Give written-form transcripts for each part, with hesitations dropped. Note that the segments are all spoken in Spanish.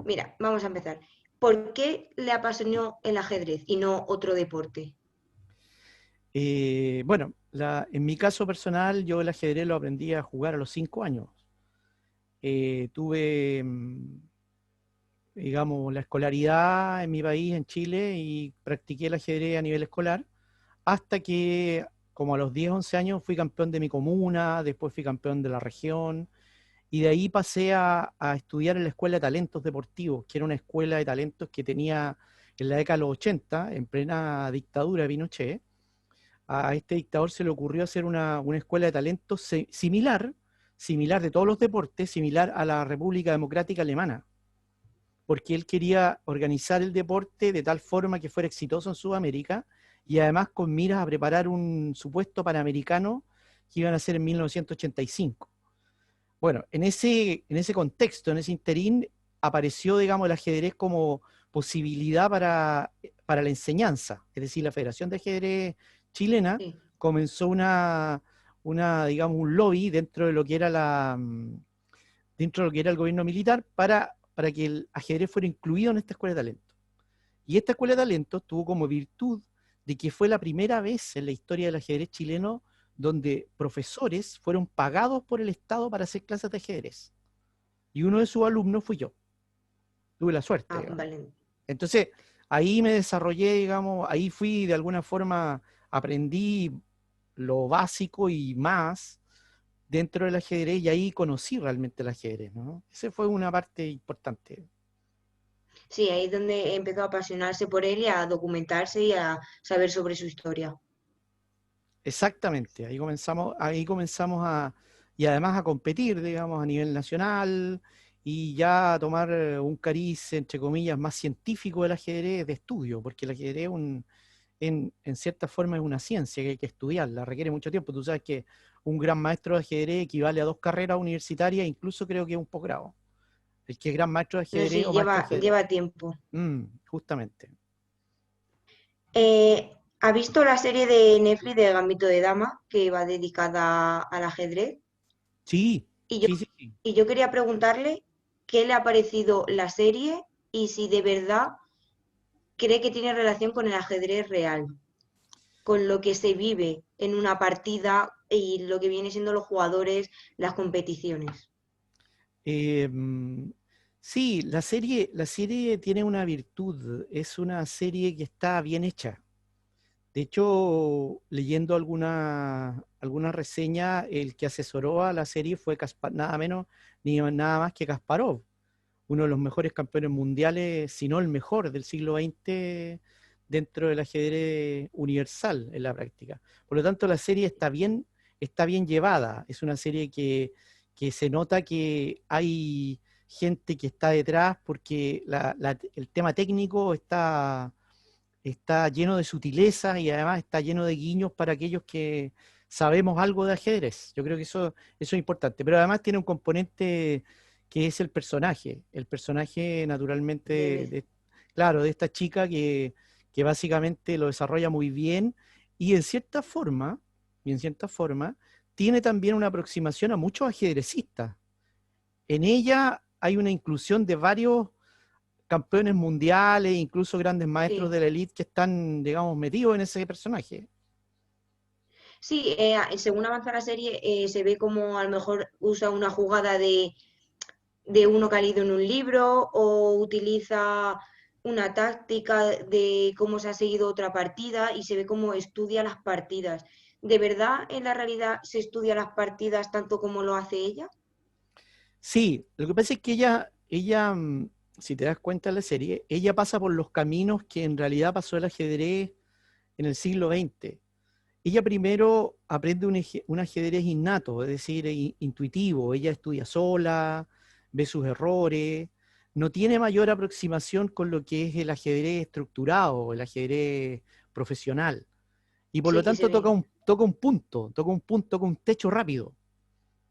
Mira, vamos a empezar. ¿Por qué le apasionó el ajedrez y no otro deporte? Bueno, en mi caso personal, yo el ajedrez lo aprendí a jugar a los 5 años. Tuve, digamos, la escolaridad en mi país, en Chile, y practiqué el ajedrez a nivel escolar, hasta que, como a los 10, 11 años, fui campeón de mi comuna, después fui campeón de la región, y de ahí pasé a estudiar en la Escuela de Talentos Deportivos, que era una escuela de talentos que tenía en la década de los 80, en plena dictadura de Pinochet. A este dictador se le ocurrió hacer una escuela de talentos similar de todos los deportes, similar a la República Democrática Alemana, porque él quería organizar el deporte de tal forma que fuera exitoso en Sudamérica y además con miras a preparar un supuesto panamericano que iban a hacer en 1985. Bueno, en ese contexto, en ese interín, apareció, digamos, el ajedrez como posibilidad para la enseñanza. Es decir, la Federación de Ajedrez Chilena Sí. comenzó digamos, un lobby dentro de lo que era dentro de lo que era el gobierno militar para que el ajedrez fuera incluido en esta escuela de talentos. Y esta escuela de talentos tuvo como virtud de que fue la primera vez en la historia del ajedrez chileno donde profesores fueron pagados por el Estado para hacer clases de ajedrez. Y uno de sus alumnos fui yo. Tuve la suerte, Ah, digamos. vale. Entonces, ahí me desarrollé, digamos, ahí fui de alguna forma, aprendí lo básico y más dentro del ajedrez y ahí conocí realmente el ajedrez, ¿no? Esa fue una parte importante. Sí, ahí es donde empezó a apasionarse por él y a documentarse y a saber sobre su historia. Exactamente, ahí comenzamos y además a competir, digamos, a nivel nacional y ya a tomar un cariz, entre comillas, más científico del ajedrez de estudio, porque el ajedrez en cierta forma es una ciencia que hay que estudiarla, requiere mucho tiempo. Tú sabes que un gran maestro de ajedrez equivale a 2 carreras universitarias, incluso creo que es un posgrado. El que es gran maestro de No, ajedrez sí, o maestro de ajedrez. lleva tiempo. Justamente. ¿Ha visto la serie de Netflix de Gambito de Dama que va dedicada al ajedrez? Sí, Y yo, sí, sí, sí. y yo quería preguntarle qué le ha parecido la serie y si de verdad cree que tiene relación con el ajedrez real, con lo que se vive en una partida y lo que viene siendo los jugadores, las competiciones. Eh, mm, sí, la serie tiene una virtud, es una serie que está bien hecha. De hecho, leyendo alguna reseña, el que asesoró a la serie fue nada menos ni nada más que Kasparov, uno de los mejores campeones mundiales, si no el mejor del siglo XX dentro del ajedrez universal en la práctica. Por lo tanto, la serie está bien llevada. Es una serie que se nota que hay gente que está detrás porque el tema técnico está lleno de sutilezas y además está lleno de guiños para aquellos que sabemos algo de ajedrez. Yo creo que eso es importante. Pero además tiene un componente que es el personaje naturalmente, De, claro, de esta chica que básicamente lo desarrolla muy bien y en cierta forma, tiene también una aproximación a muchos ajedrecistas. En ella hay una inclusión de varios campeones mundiales, incluso grandes maestros sí, de la elite que están, digamos, metidos en ese personaje. sí, según avanza la serie, se ve como a lo mejor usa una jugada de uno que ha leído en un libro o utiliza una táctica de cómo se ha seguido otra partida y se ve cómo estudia las partidas. ¿De verdad en la realidad se estudia las partidas tanto como lo hace ella? Sí, lo que pasa es que ella, si te das cuenta en la serie, ella pasa por los caminos que en realidad pasó el ajedrez en el siglo XX. Ella primero aprende un ajedrez innato, es decir, intuitivo. Ella estudia sola, ve sus errores, no tiene mayor aproximación con lo que es el ajedrez estructurado, el ajedrez profesional. Y por lo Sí, que se tanto ve. toca un punto, toca un techo rápido,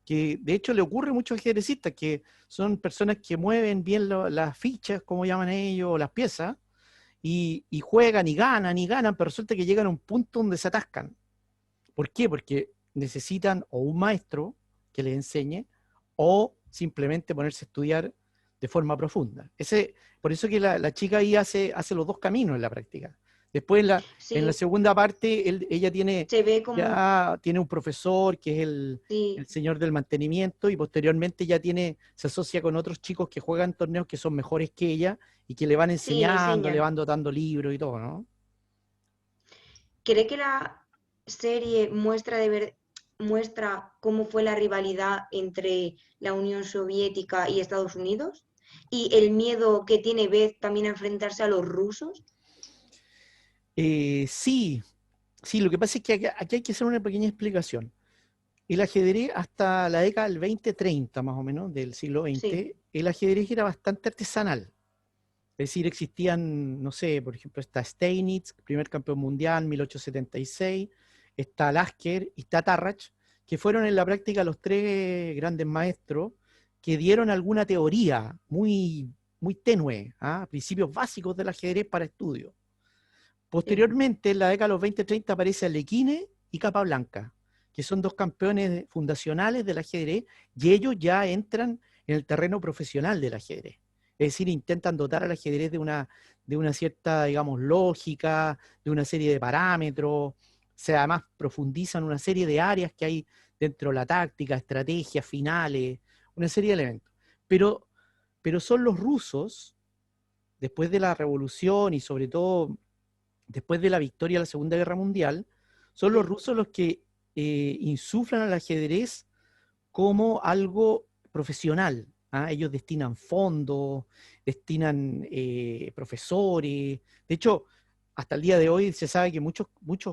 que de hecho le ocurre a muchos ajedrecistas, que son personas que mueven bien las fichas, como llaman ellos, o las piezas, y juegan y ganan, pero resulta que llegan a un punto donde se atascan. ¿Por qué? Porque necesitan o un maestro que les enseñe, o simplemente ponerse a estudiar de forma profunda. Por eso que la chica ahí hace los dos caminos en la práctica. Después en la Sí, segunda parte ella se ve como, ya tiene un profesor que es el sí, señor del mantenimiento y posteriormente ya se asocia con otros chicos que juegan torneos que son mejores que ella y que le van sí, le enseñando, le enseñan. van dotando libros y todo, ¿no? ¿Cree que la serie muestra cómo fue la rivalidad entre la Unión Soviética y Estados Unidos? ¿Y el miedo que tiene Beth también a enfrentarse a los rusos? Sí, sí, lo que pasa es que aquí hay que hacer una pequeña explicación. El ajedrez hasta la década del 20-30 más o menos, del siglo Sí, XX, el ajedrez era bastante artesanal. Es decir, existían, no sé, por ejemplo, está Steinitz, primer campeón mundial, 1876, está Lasker y está Tarrach, que fueron en la práctica los tres grandes maestros que dieron alguna teoría muy, muy tenue, ¿ah? Principios básicos del ajedrez para estudio. sí, Posteriormente, en la década de los 20-30, aparece Alekhine y Capablanca, que son dos campeones fundacionales del ajedrez, y ellos ya entran en el terreno profesional del ajedrez. Es decir, intentan dotar al ajedrez de una cierta, digamos, lógica, de una serie de parámetros, además profundizan una serie de áreas que hay dentro de la táctica, estrategias, finales, una serie de elementos. Pero, pero son los rusos, después de la revolución y sobre todo después de la victoria de la Segunda Guerra Mundial, son los sí. rusos los que insuflan al ajedrez como algo profesional. ¿Ah? Ellos destinan fondos, destinan profesores. De hecho, hasta el día de hoy se sabe que muchos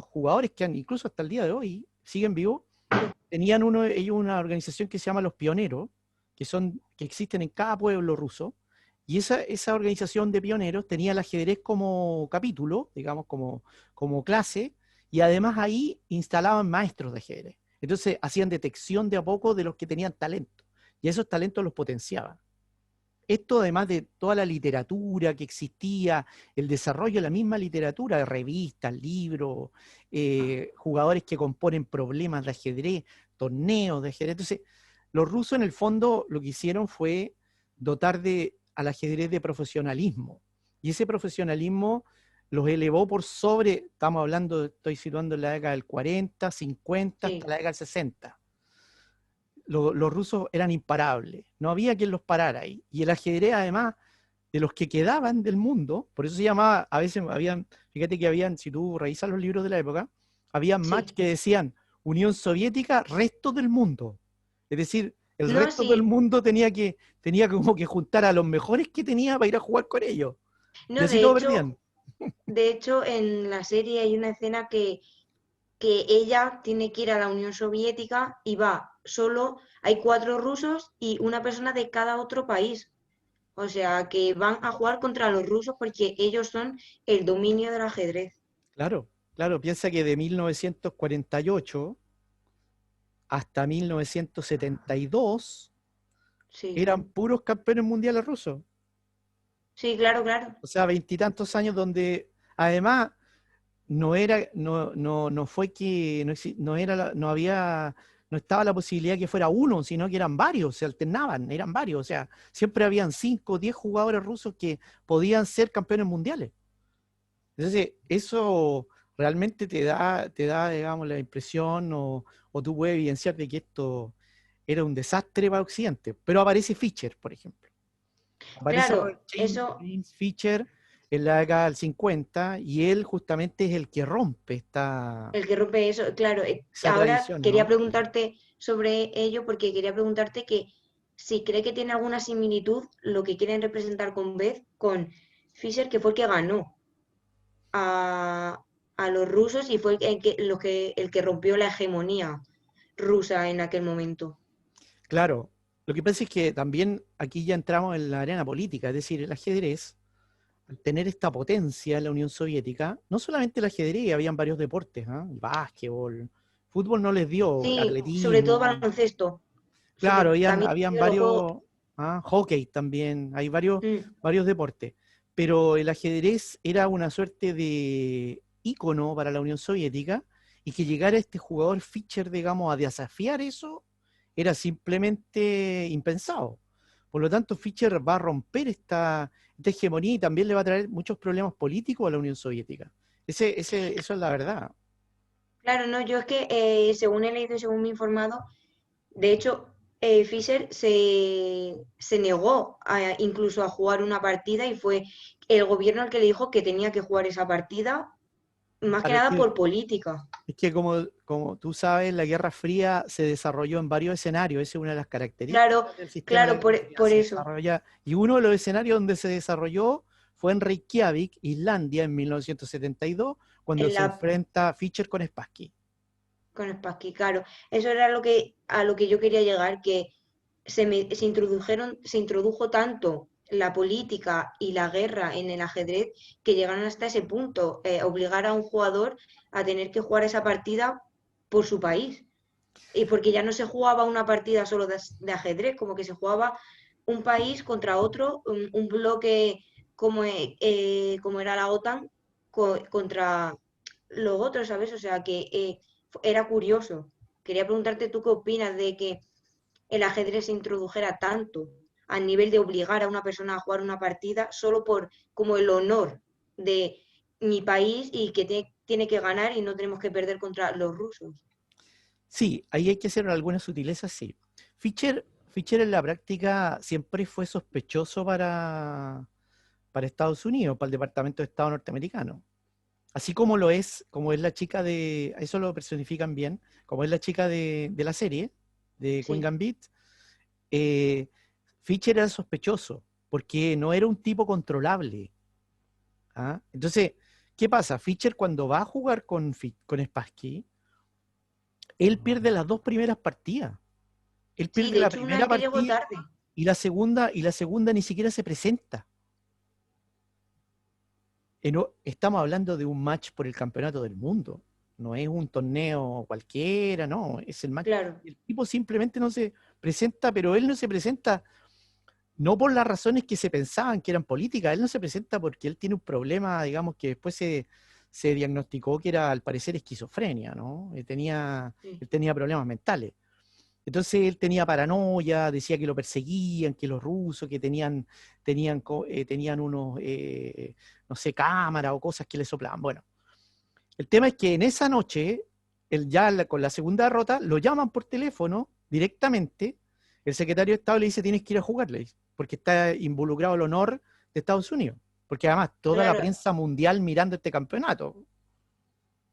jugadores que incluso hasta el día de hoy, siguen vivos, tenían ellos una organización que se llama Los Pioneros, que existen en cada pueblo ruso, y esa organización de pioneros tenía el ajedrez como capítulo, digamos, como clase, y además ahí instalaban maestros de ajedrez. Entonces hacían detección de a poco de los que tenían talento, y esos talentos los potenciaban. Esto además de toda la literatura que existía, el desarrollo de la misma literatura, de revistas, libros, jugadores que componen problemas de ajedrez, torneos de ajedrez. Entonces, los rusos en el fondo lo que hicieron fue dotar al ajedrez de profesionalismo. Y ese profesionalismo los elevó por sobre, estoy situando en la década del 40, 50, hasta Sí. la década del 60. Los rusos eran imparables, no había quien los parara ahí. Y el ajedrez, además, de los que quedaban del mundo, por eso se llamaba, a veces fíjate que habían, si tú revisas los libros de la época, había match Sí, que decían Unión Soviética, resto del mundo. Es decir, el no, resto del sí, mundo tenía como que juntar a los mejores que tenía para ir a jugar con ellos. Y no, así todos perdían. de hecho, en la serie hay una escena que ella tiene que ir a la Unión Soviética y va solo, hay 4 rusos y una persona de cada otro país. O sea, que van a jugar contra los rusos porque ellos son el dominio del ajedrez. Claro, claro, piensa que de 1948 hasta 1972 Sí, eran puros campeones mundiales rusos. sí, claro, claro. O sea, veintitantos años donde además no fue que no era no estaba la posibilidad que fuera uno, sino que eran varios, se alternaban, eran varios. O sea, siempre habían 5 o 10 jugadores rusos que podían ser campeones mundiales. Entonces, eso realmente te da, digamos, la impresión o tú puedes evidenciar de que esto era un desastre para Occidente. Pero aparece Fischer, por ejemplo. Aparece Claro, eso, James Fischer en la década del 50 y él justamente es el que rompe el que rompe eso, claro. esa Ahora tradición, quería ¿no? preguntarte sobre ello porque quería preguntarte que si cree que tiene alguna similitud lo que quieren representar con Beth con Fischer, que fue el que ganó a, a los rusos y fue el que rompió la hegemonía rusa en aquel momento. Claro, lo que pasa es que también aquí ya entramos en la arena política, es decir, el ajedrez, al tener esta potencia en la Unión Soviética, no solamente el ajedrez, habían varios deportes, ¿ah? El básquetbol, fútbol no les dio, Sí, sobre todo atletismo, baloncesto. claro, También habían de los juegos. varios, hockey también, hay varios, Mm, varios deportes, pero el ajedrez era una suerte de ícono para la Unión Soviética y que llegara este jugador Fischer, digamos, a desafiar eso, era simplemente impensado. Por lo tanto, Fischer va a romper esta hegemonía y también le va a traer muchos problemas políticos a la Unión Soviética. Eso es la verdad. Claro, no, yo es que según he leído y según me he informado, de hecho, Fischer se negó incluso a jugar una partida y fue el gobierno el que le dijo que tenía que jugar esa partida, más que Claro, nada por política. es que como tú sabes, la Guerra Fría se desarrolló en varios escenarios. Esa es una de las Claro, características del sistema de claro, la Guerra Fría. por Se eso. desarrolla, y uno de los escenarios donde se desarrolló fue en Reykjavik, Islandia, en 1972, cuando En se la, enfrenta Fischer con Spassky. con Spassky, claro. Eso era a lo que yo quería llegar, que se introdujo tanto la política y la guerra en el ajedrez que llegaron hasta ese punto, obligar a un jugador a tener que jugar esa partida por su país. Y porque ya no se jugaba una partida solo de ajedrez, como que se jugaba un país contra otro, un bloque como era la OTAN contra los otros, ¿sabes? O sea que era curioso. Quería preguntarte tú qué opinas de que el ajedrez se introdujera tanto a nivel de obligar a una persona a jugar una partida solo por como el honor de mi país y que tiene que ganar y no tenemos que perder contra los rusos. Sí, ahí hay que hacer algunas sutilezas, sí. Fischer en la práctica siempre fue sospechoso para Estados Unidos, para el Departamento de Estado norteamericano. Así como es la chica de, eso lo personifican bien, como es la chica de la serie, de Queen Sí, Gambit, eh, Fischer era sospechoso, porque no era un tipo controlable. ¿Ah? Entonces, ¿qué pasa? Fischer cuando va a jugar con Spassky, él pierde las dos primeras partidas. Él sí, pierde de la hecho una primera vez que llegó partida tarde. y la segunda ni siquiera se presenta. Estamos hablando de un match por el campeonato del mundo. No es un torneo cualquiera, no, es el match. Claro, El tipo simplemente no se presenta, pero él no se presenta no por las razones que se pensaban que eran políticas, él no se presenta porque él tiene un problema, digamos, que después se diagnosticó que era al parecer esquizofrenia, ¿no? sí, Él tenía problemas mentales. Entonces él tenía paranoia, decía que lo perseguían, que los rusos, que tenían unos, no sé, cámaras o cosas que le soplaban. Bueno, el tema es que en esa noche, con la segunda derrota, lo llaman por teléfono directamente, el secretario de Estado le dice, tienes que ir a jugar, le dice, porque está involucrado el honor de Estados Unidos, porque además toda la claro, prensa mundial mirando este campeonato.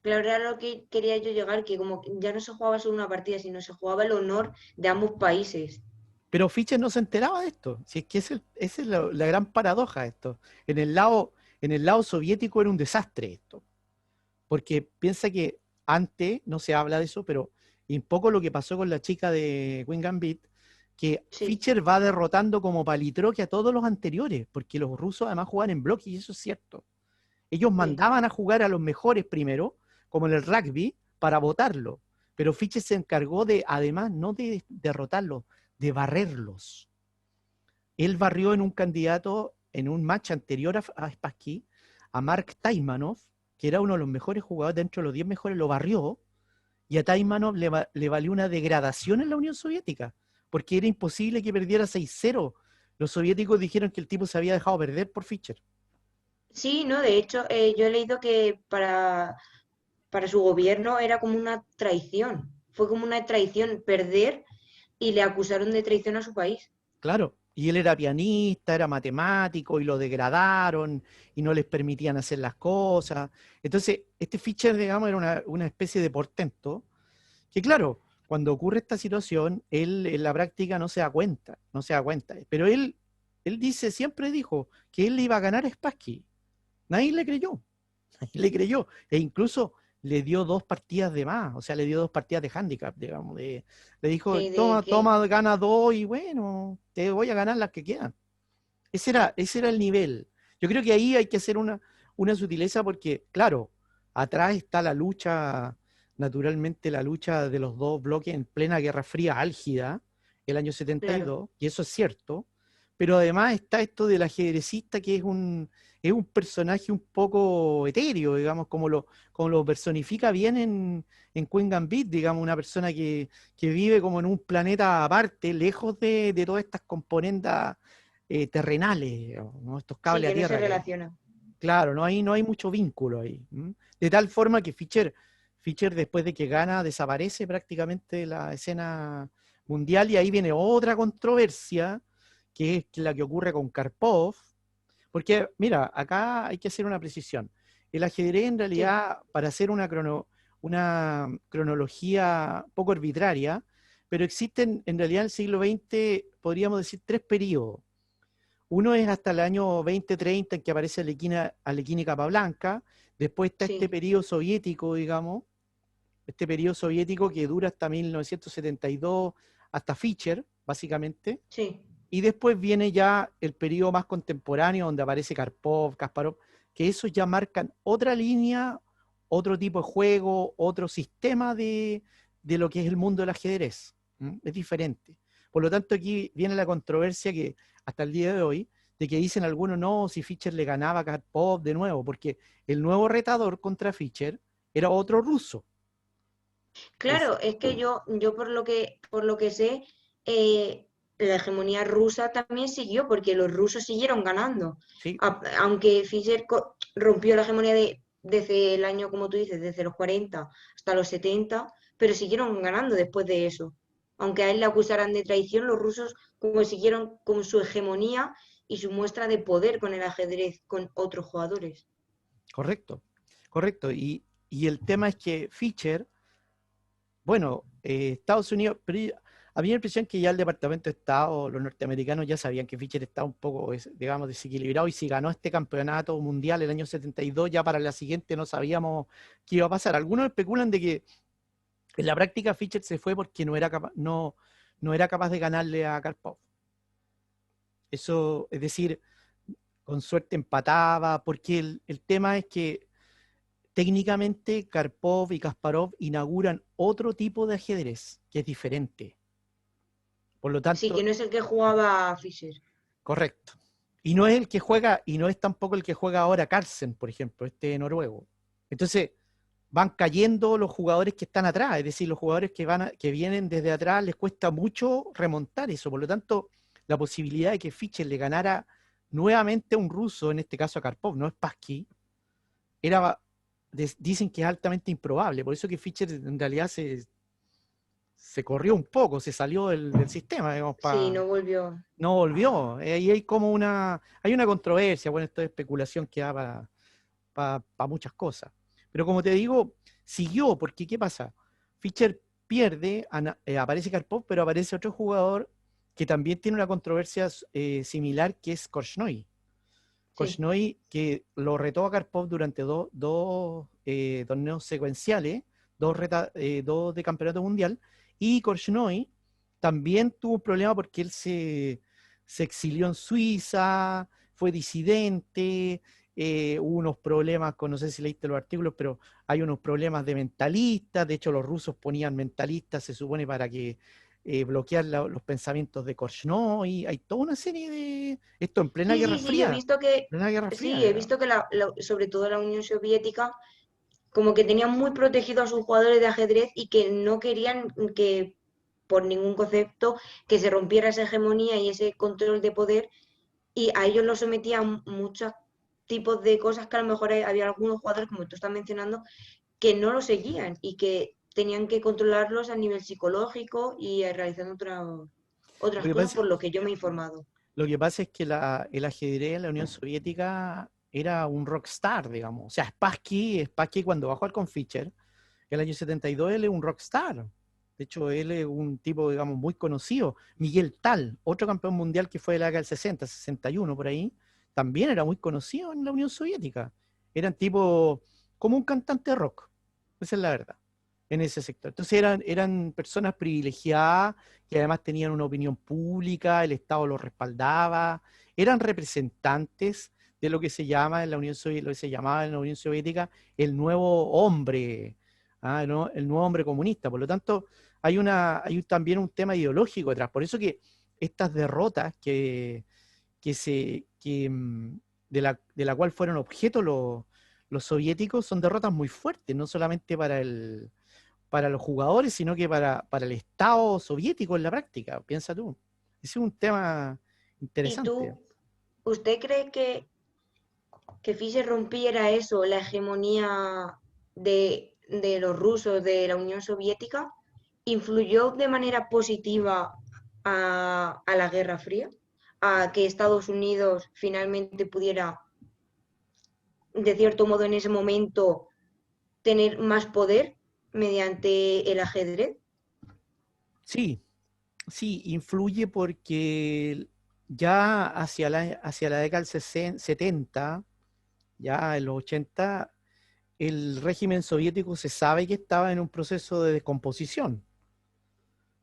claro, era lo que quería yo llegar, que como ya no se jugaba solo una partida, sino se jugaba el honor de ambos países. Pero Fischer no se enteraba de esto. Si es que esa es la gran paradoja de esto. En el lado soviético era un desastre esto. Porque piensa que antes, no se habla de eso, pero un poco lo que pasó con la chica de Queen Gambit, que Sí, Fischer va derrotando como palitroque a todos los anteriores, porque los rusos además jugaban en bloque y eso es cierto. Ellos sí. mandaban a jugar a los mejores primero, como en el rugby, para votarlo. Pero Fischer se encargó de, además, no de derrotarlos, de barrerlos. Él barrió en un candidato, en un match anterior a Spassky, a Mark Taimanov, que era uno de los mejores jugadores dentro de los 10 mejores, lo barrió, y a Taimanov le valió una degradación en la Unión Soviética, porque era imposible que perdiera 6-0. Los soviéticos dijeron que el tipo se había dejado perder por Fischer. Sí, no, de hecho, yo he leído que para su gobierno era como una traición. Fue como una traición perder y le acusaron de traición a su país. Claro, y él era pianista, era matemático, y lo degradaron, y no les permitían hacer las cosas. Entonces, este Fischer, digamos, era una especie de portento, que claro, cuando ocurre esta situación, él en la práctica no se da cuenta, no se da cuenta. Pero él siempre dijo que él le iba a ganar a Spassky. Nadie le creyó, nadie le creyó. E incluso le dio dos partidas de más, o sea, le dio dos partidas de handicap, digamos. Le dijo, Sí, de toma, que, toma, gana dos y bueno, te voy a ganar las que quedan. Ese era el nivel. Yo creo que ahí hay que hacer una sutileza porque, claro, atrás está la lucha, naturalmente la lucha de los dos bloques en plena Guerra Fría álgida, el año 72, claro, y eso es cierto, pero además está esto del ajedrecista que es un personaje un poco etéreo, digamos, como lo personifica bien en Queen Gambit, digamos, una persona que vive como en un planeta aparte, lejos de todas estas componendas terrenales, digamos, ¿no? Estos Sí, cables a que no se tierra que hay. relaciona. Claro, no hay mucho vínculo ahí. ¿M? De tal forma que Fischer después de que gana desaparece prácticamente de la escena mundial y ahí viene otra controversia que es la que ocurre con Karpov, porque mira, acá hay que hacer una precisión. El ajedrez en Sí, realidad, para hacer una cronología poco arbitraria, pero existen en realidad en el siglo XX, podríamos decir, tres periodos. Uno es hasta el año 2030 en que aparece Alekhine y Capablanca. Después está este sí, periodo soviético, digamos, este periodo soviético que dura hasta 1972, hasta Fischer, básicamente. sí. Y después viene ya el periodo más contemporáneo donde aparece Karpov, Kasparov, que esos ya marcan otra línea, otro tipo de juego, otro sistema de lo que es el mundo del ajedrez. ¿Mm? Es diferente. Por lo tanto, aquí viene la controversia que hasta el día de hoy, de que dicen algunos no, si Fischer le ganaba a Karpov de nuevo, porque el nuevo retador contra Fischer era otro ruso. Es, Claro, es que yo por lo que sé, eh, la hegemonía rusa también siguió, porque los rusos siguieron ganando. sí, Aunque Fischer rompió la hegemonía desde el año, como tú dices, desde los 40 hasta los 70, pero siguieron ganando después de eso. Aunque a él le acusaran de traición, los rusos como siguieron con su hegemonía y su muestra de poder con el ajedrez con otros jugadores. correcto, correcto. Y el tema es que Fischer, bueno, Estados Unidos, pero había la impresión que ya el Departamento de Estado, los norteamericanos ya sabían que Fischer estaba un poco, digamos, desequilibrado y si ganó este campeonato mundial el año 72, ya para la siguiente no sabíamos qué iba a pasar. Algunos especulan de que en la práctica Fischer se fue porque no era capaz de ganarle a Karpov. Eso, es decir, con suerte empataba, porque el tema es que técnicamente Karpov y Kasparov inauguran otro tipo de ajedrez que es diferente. Por lo Sí, que tanto, no es el que jugaba Fischer. correcto. Y no es el que juega, y no es tampoco el que juega ahora Carlsen, por ejemplo, este noruego. Entonces, van cayendo los jugadores que están atrás, es decir, los jugadores que vienen desde atrás les cuesta mucho remontar eso. Por lo tanto, la posibilidad de que Fischer le ganara nuevamente a un ruso, en este caso a Karpov, no es Spassky, dicen que es altamente improbable. Por eso que Fischer en realidad se corrió un poco, se salió del sistema, digamos, Sí, no volvió. no volvió. Ahí hay como hay una controversia, bueno, esto es especulación que da para muchas cosas. Pero como te digo, siguió, porque ¿qué pasa? Fischer pierde, aparece Karpov, pero aparece otro jugador que también tiene una controversia similar, que es Korchnoi. Sí. Korchnoi, que lo retó a Karpov durante dos torneos secuenciales, dos de campeonato mundial, y Korchnoi también tuvo un problema porque él se exilió en Suiza, fue disidente, hubo unos problemas con, no sé si leíste los artículos, pero hay unos problemas de mentalistas, de hecho los rusos ponían mentalistas, se supone, para que bloquear los pensamientos de Korchnoi, hay toda una serie de... Esto en plena Sí, Guerra sí, sí, he Fría, visto que, plena Guerra sí, Fría he era. visto que sobre todo la Unión Soviética, como que tenían muy protegido a sus jugadores de ajedrez y que no querían que, por ningún concepto, que se rompiera esa hegemonía y ese control de poder, y a ellos los sometían muchos tipos de cosas que a lo mejor había algunos jugadores, como tú estás mencionando, que no lo seguían y que tenían que controlarlos a nivel psicológico y realizando Lo otras que cosas pasa, por lo que yo me he informado. lo que pasa es que el ajedrez en la Unión Soviética era un rockstar, digamos. O sea, Spassky cuando bajó al con Fischer, en el año 72, él es un rockstar. De hecho, él es un tipo, digamos, muy conocido. Miguel Tal, otro campeón mundial que fue de la década del 60, 61 por ahí, también era muy conocido en la Unión Soviética. Eran tipo como un cantante de rock. Esa es la verdad, en ese sector. Entonces eran personas privilegiadas que además tenían una opinión pública, el Estado los respaldaba, eran representantes de lo que se llama en la Unión Soviética, lo que se llamaba en la Unión Soviética el nuevo hombre, ¿no? El nuevo hombre comunista. Por lo tanto, hay también un tema ideológico detrás. Por eso que estas derrotas de la cual fueron objeto los soviéticos, son derrotas muy fuertes, no solamente para los jugadores, sino que para el Estado soviético en la práctica. Piensa tú. Ese es un tema ¿Y interesante. usted cree que Fischer rompiera eso, la hegemonía de los rusos, de la Unión Soviética, influyó de manera positiva a la Guerra Fría? ¿A que Estados Unidos finalmente pudiera, de cierto modo, en ese momento, tener más poder mediante el ajedrez? Sí, sí, influye porque ya hacia la década del 70, ya en los 80, el régimen soviético se sabe que estaba en un proceso de descomposición.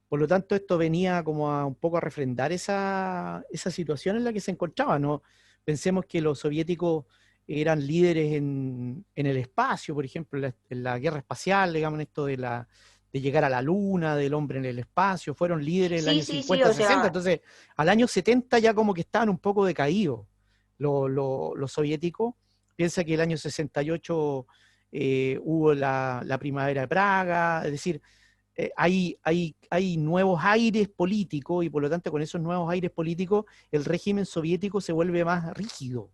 Por lo tanto, esto venía como a un poco a refrendar esa situación en la que se encontraba, ¿no? Pensemos que los soviéticos eran líderes en el espacio, por ejemplo, en la guerra espacial, digamos, en esto de llegar a la luna, del hombre en el espacio, fueron líderes en el Sí, año sí, sí, 50, o 60, sea, entonces al año 70 ya como que estaban un poco decaídos los soviéticos. Piensa que el año 68 hubo la primavera de Praga, es decir, hay nuevos aires políticos y por lo tanto con esos nuevos aires políticos el régimen soviético se vuelve más rígido,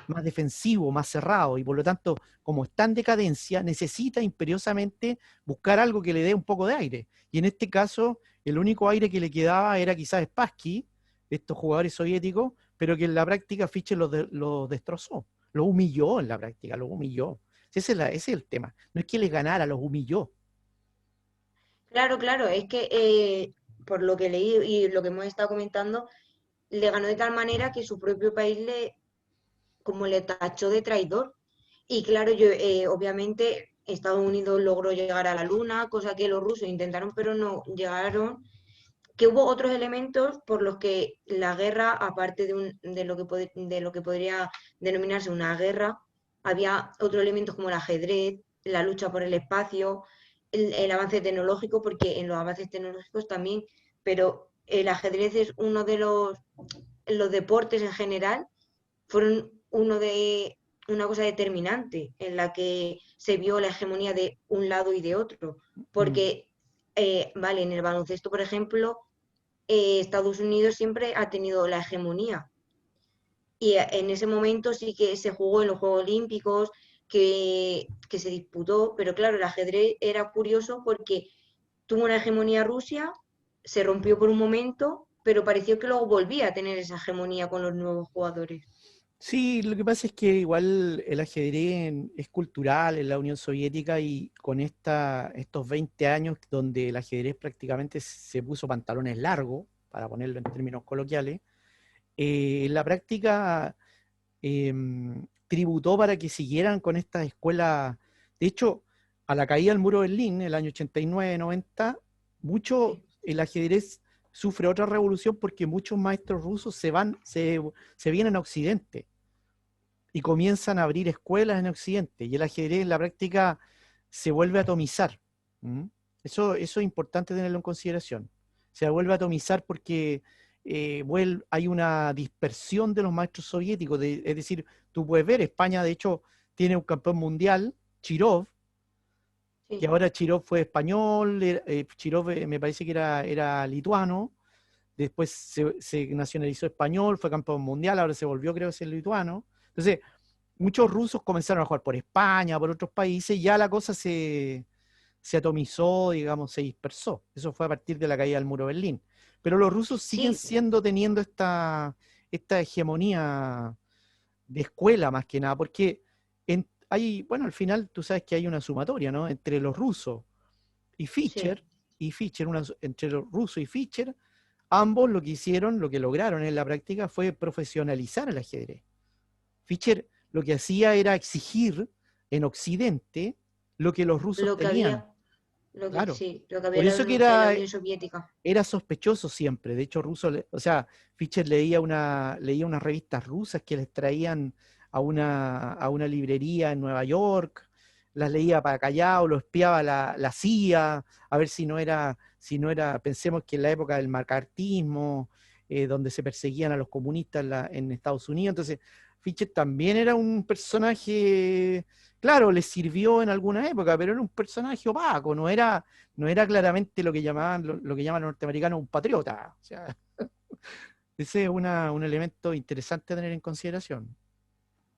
más defensivo, más cerrado y por lo tanto como está en decadencia necesita imperiosamente buscar algo que le dé un poco de aire. Y en este caso el único aire que le quedaba era quizás Spassky, estos jugadores soviéticos, pero que en la práctica Fischer los destrozó, los humilló en la práctica, los humilló. Ese es el tema. No es que les ganara, los humilló. claro, claro, es que por lo que leí y lo que hemos estado comentando, le ganó de tal manera que su propio país como le tachó de traidor. Y claro, obviamente Estados Unidos logró llegar a la Luna, cosa que los rusos intentaron, pero no llegaron. Que hubo otros elementos por los que la guerra, aparte de lo que podría denominarse una guerra, había otros elementos como el ajedrez, la lucha por el espacio, el avance tecnológico, porque en los avances tecnológicos también, pero el ajedrez es uno de los deportes en general, fueron una cosa determinante en la que se vio la hegemonía de un lado y de otro. Mm. Porque, vale, en el baloncesto, por ejemplo, Estados Unidos siempre ha tenido la hegemonía. Y en ese momento sí que se jugó en los Juegos Olímpicos, que se disputó, pero claro, el ajedrez era curioso porque tuvo una hegemonía Rusia, se rompió por un momento, pero pareció que luego volvía a tener esa hegemonía con los nuevos jugadores. Sí, lo que pasa es que igual el ajedrez es cultural en la Unión Soviética y con estos 20 años donde el ajedrez prácticamente se puso pantalones largos, para ponerlo en términos coloquiales, en la práctica tributó para que siguieran con esta escuela. De hecho, a la caída del muro de Berlín, el año 89-90, Sí. el ajedrez sufre otra revolución porque muchos maestros rusos se vienen a Occidente y comienzan a abrir escuelas en Occidente y el ajedrez en la práctica se vuelve a atomizar. ¿Mm? Eso es importante tenerlo en consideración. Se vuelve a atomizar porque hay una dispersión de los maestros soviéticos. Es decir, tú puedes ver, España de hecho tiene un campeón mundial, Chirov, que Sí. ahora Chirov fue español, Chirov me parece que era lituano, después se nacionalizó español, fue campeón mundial, ahora se volvió creo que ser lituano. Entonces, muchos rusos comenzaron a jugar por España, por otros países, y ya la cosa se atomizó, digamos, se dispersó. Eso fue a partir de la caída del muro de Berlín. Pero los rusos siguen Sí, teniendo esta hegemonía de escuela más que nada, porque bueno, al final tú sabes que hay una sumatoria, ¿no? Entre los rusos y sí. Fischer, entre los rusos y Fischer, ambos lo que hicieron, lo que lograron en la práctica fue profesionalizar el ajedrez. Fischer lo que hacía era exigir en Occidente lo que los rusos Lo que tenían, había, claro. sí, lo que había Por eso que en la Unión Soviética. era sospechoso siempre. De hecho, o sea, Fischer leía unas revistas rusas que les traían a una librería en Nueva York, las leía para callado, lo espiaba la CIA, a ver si no era, pensemos que en la época del macartismo, donde se perseguían a los comunistas en Estados Unidos. Entonces, Fischer también era un personaje, claro, le sirvió en alguna época, pero era un personaje opaco, no era claramente lo que lo que llaman los norteamericanos un patriota. O sea, ese es un elemento interesante a tener en consideración.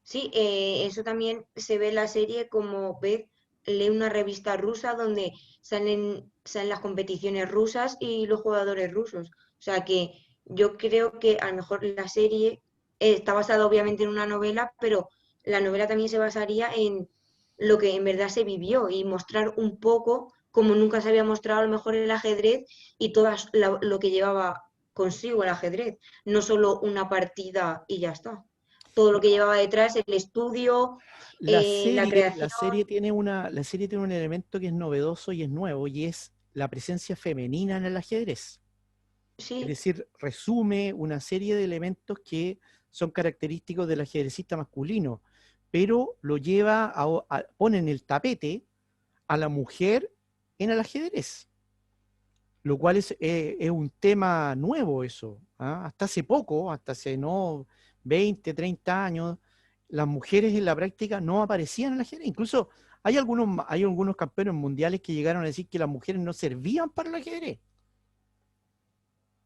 Sí, eso también se ve en la serie como Beth lee una revista rusa donde salen las competiciones rusas y los jugadores rusos. O sea que yo creo que a lo mejor la serie está basada obviamente en una novela, pero la novela también se basaría en lo que en verdad se vivió y mostrar un poco como nunca se había mostrado a lo mejor el ajedrez y todo lo que llevaba consigo el ajedrez, no solo una partida y ya está, todo lo que llevaba detrás, el estudio, La la serie, la creación. serie tiene la serie tiene un elemento que es novedoso y es nuevo, y es la presencia femenina en el ajedrez. Es Sí, decir, resume una serie de elementos que son característicos del ajedrecista masculino, pero lo lleva pone en el tapete a la mujer en el ajedrez, lo cual es un tema nuevo eso. ¿Ah? Hasta hace poco, hasta hace no 20, 30 años, las mujeres en la práctica no aparecían en el ajedrez. Incluso hay algunos campeones mundiales que llegaron a decir que las mujeres no servían para el ajedrez.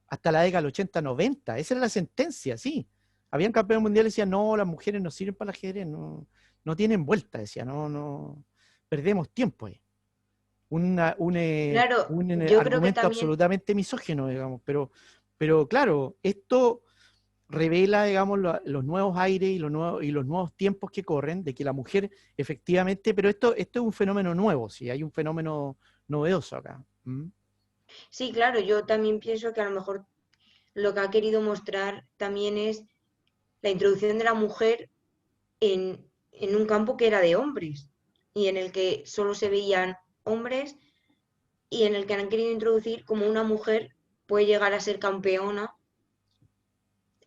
Hasta la década del 80, 90. Esa era la sentencia, sí. Habían campeones mundiales que decían, no, las mujeres no sirven para el ajedrez, no, no tienen vuelta, decía, no, no, perdemos tiempo ahí. claro, Un yo creo que argumento también, absolutamente misógino, digamos, pero claro, esto revela, digamos, los nuevos aires y los nuevos tiempos que corren, de que la mujer efectivamente, pero esto es un fenómeno nuevo, sí, hay un fenómeno novedoso acá. ¿Mm? sí, claro, yo también pienso que a lo mejor lo que ha querido mostrar también es la introducción de la mujer en un campo que era de hombres y en el que solo se veían hombres y en el que han querido introducir como una mujer puede llegar a ser campeona,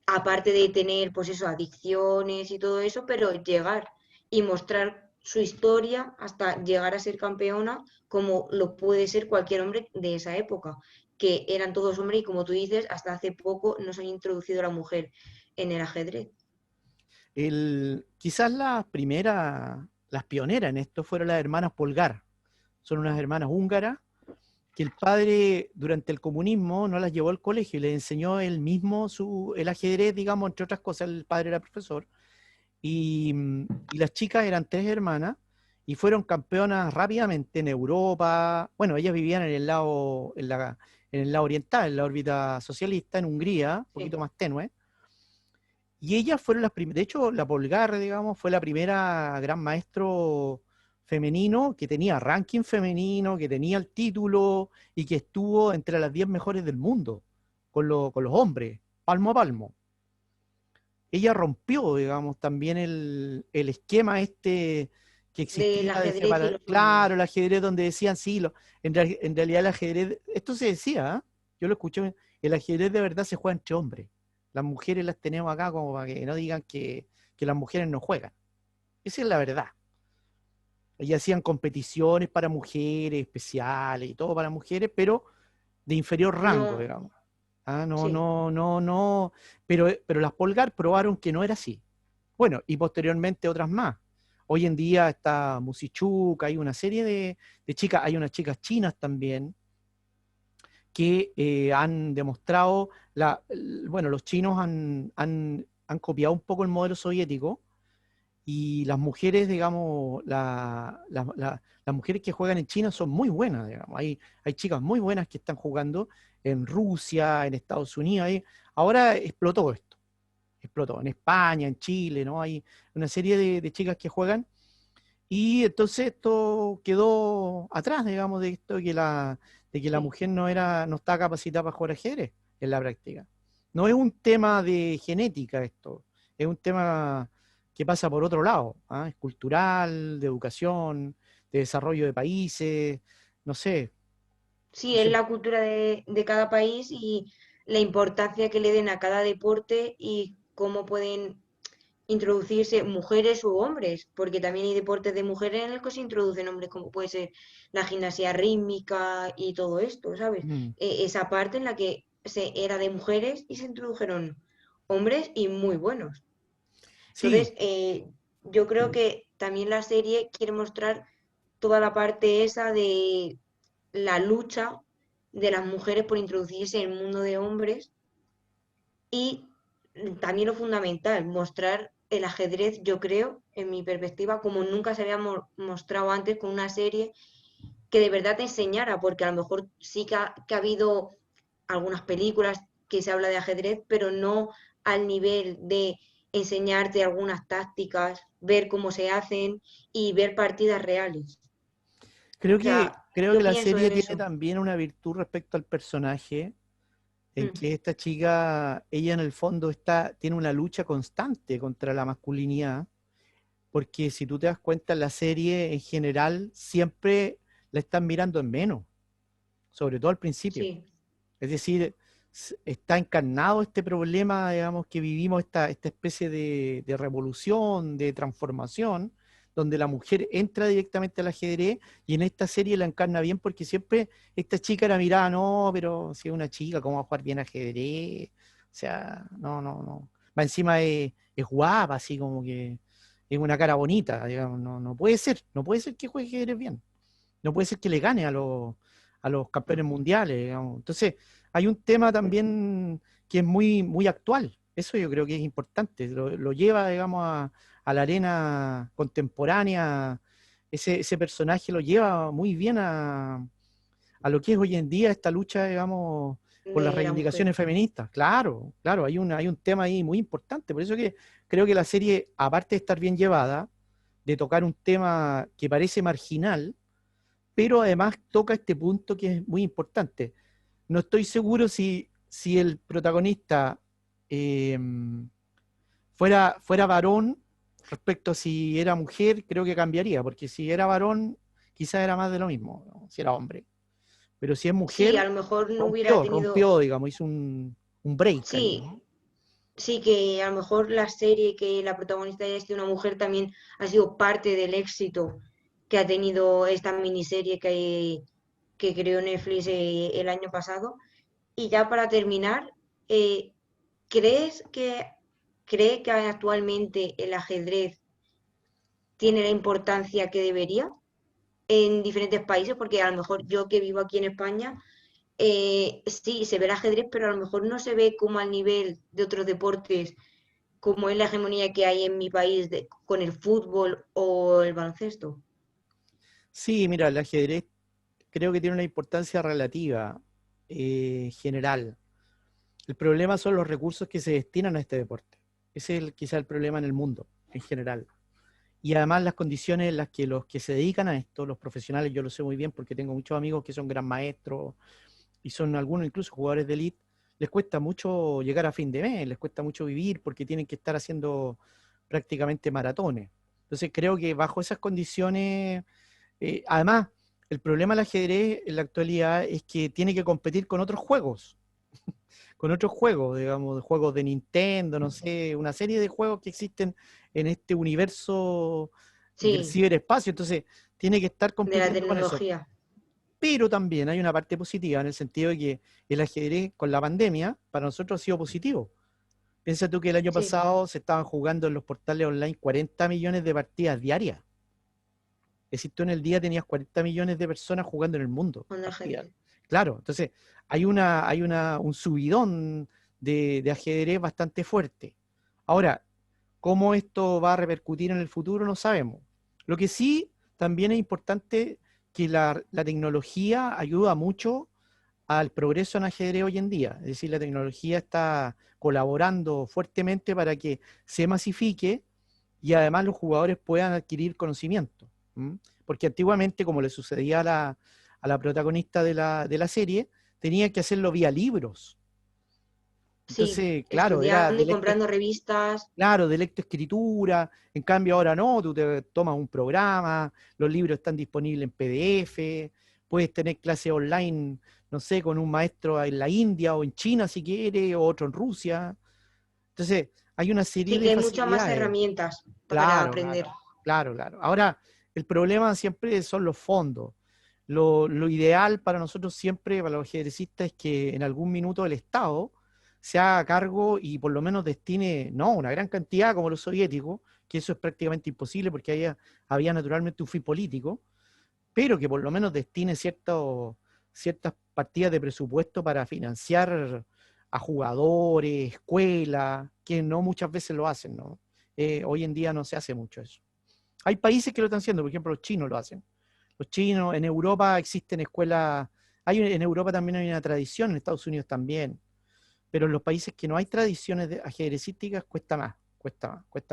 aparte de tener, pues eso, adicciones y todo eso, pero llegar y mostrar su historia hasta llegar a ser campeona como lo puede ser cualquier hombre de esa época, que eran todos hombres y como tú dices, hasta hace poco nos han introducido a la mujer en el ajedrez. Quizás las pioneras en esto fueron las hermanas Polgar. Son unas hermanas húngaras que el padre durante el comunismo no las llevó al colegio y les enseñó él mismo el ajedrez, digamos, entre otras cosas, el padre era profesor. Y las chicas eran tres hermanas y fueron campeonas rápidamente en Europa. Bueno, ellas vivían en el lado oriental, en la órbita socialista, en Hungría, un Sí. poquito más tenue. Y ellas fueron las primeras, de hecho, la Polgar, digamos, fue la primera gran maestro femenino que tenía ranking femenino, que tenía el título y que estuvo entre las 10 mejores del mundo con los hombres, palmo a palmo. Ella rompió, digamos, también el esquema este que Del existía de ajedrez y separar, los claro, hombres. el ajedrez donde decían, sí, en realidad el ajedrez, esto se decía, ¿ah? Yo lo escuché, el ajedrez de verdad se juega entre hombres. Las mujeres las tenemos acá como para que no digan que las mujeres no juegan. Esa es la verdad. Ellas hacían competiciones para mujeres especiales y todo para mujeres, pero de inferior rango, No, digamos. Ah, no, sí, no, no, no. Pero las Polgar probaron que no era así. Bueno, y posteriormente otras más. Hoy en día está Musichuk, hay una serie de chicas, hay unas chicas chinas también que han demostrado, bueno, los chinos han copiado un poco el modelo soviético y las mujeres, digamos, las mujeres que juegan en China son muy buenas, digamos. Hay chicas muy buenas que están jugando en Rusia, en Estados Unidos. Ahora explotó en España, en Chile, ¿no? Hay una serie de chicas que juegan y entonces esto quedó atrás, digamos, de esto de que la sí. mujer no estaba capacitada para jugar ajedrez en la práctica. No es un tema de genética esto, es un tema que pasa por otro lado, ¿ah? Es cultural, de educación, de desarrollo de países, no sé, Sí, no es sé. la cultura de cada país y la importancia que le den a cada deporte y cómo pueden introducirse mujeres u hombres, porque también hay deportes de mujeres en los que se introducen hombres, como puede ser la gimnasia rítmica y todo esto, ¿sabes? Mm, Esa parte en la que era de mujeres y se introdujeron hombres y muy buenos. Sí, Entonces, yo creo que también la serie quiere mostrar toda la parte esa de la lucha de las mujeres por introducirse en el mundo de hombres y también lo fundamental, mostrar el ajedrez, yo creo, en mi perspectiva, como nunca se había mostrado antes con una serie que de verdad te enseñara, porque a lo mejor sí que ha habido algunas películas que se habla de ajedrez, pero no al nivel de enseñarte algunas tácticas, ver cómo se hacen y ver partidas reales. O sea, creo que yo la pienso serie en tiene eso. también una virtud respecto al personaje, en Mm, que esta chica, ella en el fondo tiene una lucha constante contra la masculinidad, porque si tú te das cuenta, la serie en general siempre la están mirando en menos, sobre todo al principio. sí, Es decir, está encarnado este problema, digamos, que vivimos, esta especie de revolución, de transformación, donde la mujer entra directamente al ajedrez y en esta serie la encarna bien porque siempre esta chica era mirada, no, pero si es una chica, ¿cómo va a jugar bien ajedrez? O sea, no, no, no. Va encima es guapa, así como que es una cara bonita, digamos, no, no puede ser que juegue ajedrez bien, no puede ser que le gane a los campeones mundiales, digamos. Entonces, hay un tema también que es muy, muy actual. Eso yo creo que es importante. Lo lleva, digamos, a la arena contemporánea. Ese personaje lo lleva muy bien a lo que es hoy en día esta lucha, digamos, por las de la mujer. reivindicaciones feministas. Claro, claro, hay un tema ahí muy importante. Por eso que creo que la serie, aparte de estar bien llevada, de tocar un tema que parece marginal, pero además toca este punto que es muy importante. No estoy seguro si el protagonista eh, fuera varón respecto a si era mujer, creo que cambiaría, porque si era varón, quizás era más de lo mismo, ¿no? Si era hombre. Pero si es Sí, a mujer, lo mejor no hubiera tenido, rompió, digamos, hizo un break ahí, sí, ¿no? sí que a lo mejor la serie que la protagonista haya sido una mujer también ha sido parte del éxito que ha tenido esta miniserie que creó Netflix el año pasado. Y ya para terminar, eh, ¿crees cree que actualmente el ajedrez tiene la importancia que debería en diferentes países? Porque a lo mejor yo que vivo aquí en España, sí, se ve el ajedrez, pero a lo mejor no se ve como al nivel de otros deportes, como es la hegemonía que hay en mi país con el fútbol o el baloncesto. Sí, mira, el ajedrez creo que tiene una importancia relativa, general. El problema son los recursos que se destinan a este deporte. Ese es quizá el problema en el mundo, en general. Y además las condiciones en las que los que se dedican a esto, los profesionales, yo lo sé muy bien porque tengo muchos amigos que son gran maestros y son algunos incluso jugadores de élite, les cuesta mucho llegar a fin de mes, les cuesta mucho vivir porque tienen que estar haciendo prácticamente maratones. Entonces creo que bajo esas condiciones, además, el problema del ajedrez en la actualidad es que tiene que competir con otros juegos, digamos, juegos de Nintendo, no sé, una serie de juegos que existen en este universo del Sí, ciberespacio, entonces tiene que estar de la compitiendo con eso. tecnología. Pero también hay una parte positiva en el sentido de que el ajedrez con la pandemia para nosotros ha sido positivo. Piensa tú que el año Sí, pasado se estaban jugando en los portales online 40 millones de partidas diarias. Es decir, tú en el día tenías 40 millones de personas jugando en el mundo con el partidas. ajedrez. Claro, entonces un subidón de ajedrez bastante fuerte. Ahora, cómo esto va a repercutir en el futuro no sabemos. Lo que sí también es importante que la tecnología ayuda mucho al progreso en ajedrez hoy en día. Es decir, la tecnología está colaborando fuertemente para que se masifique y además los jugadores puedan adquirir conocimiento. ¿M? Porque antiguamente, como le sucedía a la protagonista de la serie, tenía que hacerlo vía libros. Sí, Entonces, claro, era estudiando y comprando revistas. claro, de lectoescritura. En cambio, ahora no, tú te tomas un programa, los libros están disponibles en PDF, puedes tener clases online, no sé, con un maestro en la India o en China si quieres, o otro en Rusia. Entonces, hay una serie Sí, que de hay muchas más facilidades. herramientas para Claro, aprender. claro, claro, claro. Ahora, el problema siempre son los fondos. lo ideal para nosotros siempre, para los ajedrecistas, es que en algún minuto el Estado se haga cargo y por lo menos destine, no una gran cantidad como los soviéticos, que eso es prácticamente imposible porque había naturalmente un fin político, pero que por lo menos destine ciertas partidas de presupuesto para financiar a jugadores, escuelas, que no muchas veces lo hacen, ¿no? Hoy en día no se hace mucho eso. Hay países que lo están haciendo, por ejemplo, los chinos lo hacen. Los chinos, en Europa existen escuelas, en Europa también hay una tradición, en Estados Unidos también, pero en los países que no hay tradiciones ajedrecísticas cuesta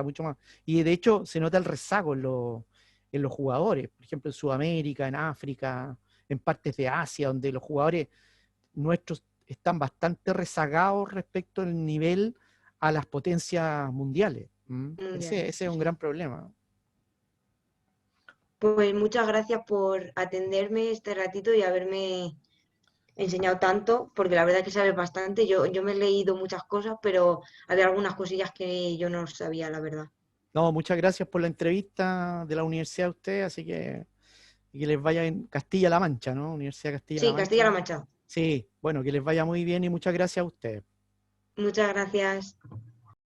mucho más. Y de hecho se nota el rezago en los jugadores, por ejemplo en Sudamérica, en África, en partes de Asia, donde los jugadores nuestros están bastante rezagados respecto al nivel a las potencias mundiales. ¿Mm? Ese Mundiales. es un gran problema. Pues muchas gracias por atenderme este ratito y haberme enseñado tanto, porque la verdad es que sabes bastante. Yo me he leído muchas cosas, pero había algunas cosillas que yo no sabía, la verdad. No, muchas gracias por la entrevista de la universidad a usted, así que les vaya en Castilla-La Mancha, ¿no? Universidad de Castilla-La Sí, Castilla-La Mancha. Mancha. Sí, bueno, que les vaya muy bien y muchas gracias a usted. Muchas gracias.